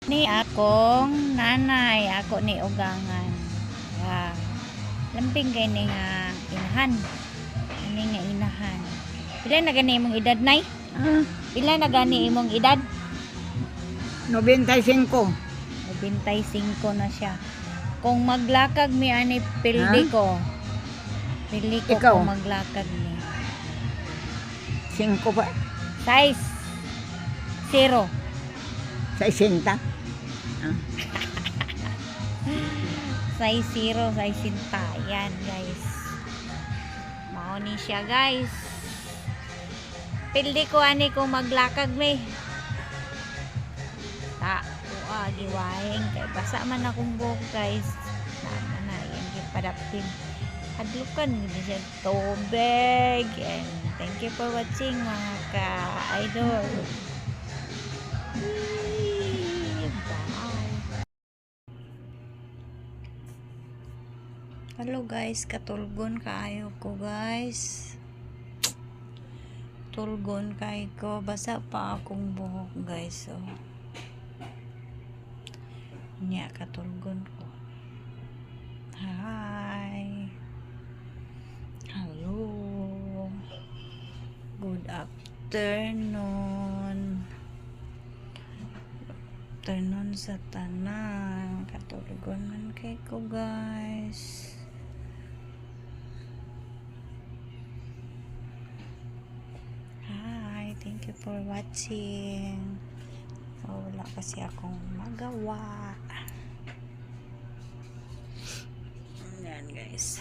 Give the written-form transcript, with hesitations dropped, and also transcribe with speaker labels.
Speaker 1: Ni akong nanay, ako ni ugangan. Yeah. Lamping kay ni nga inahan. Ini nga inahan. Pila na gani imong edad, nay? Pila na gani imong edad?
Speaker 2: 95.
Speaker 1: 95 na siya. Kung maglakag mi ani pildi ko. Pildi ko
Speaker 2: Ikaw?
Speaker 1: kung maglakag ni.
Speaker 2: 5 pa.
Speaker 1: Size 0.
Speaker 2: 60.
Speaker 1: Size 0, size 60. Yan, guys. Mao ni siya, guys. Pildi ko ani kung maglakag mi. Giwaing kay basa man akong buhok, guys. Tama na yan gipadaptin. Hadlukan gid siya tubig. And thank you for watching, mga ka-idol. Hello guys, katulgon kaayo ko, guys. Tulgon kay ko, basa pa akong buhok, guys. So nya katulgon ko. Hi. Hello. Good afternoon. Afternoon sa tanan. Katulgon man kay ko, guys. Thank you for watching. Wala kasi akong magawa. Yan, guys.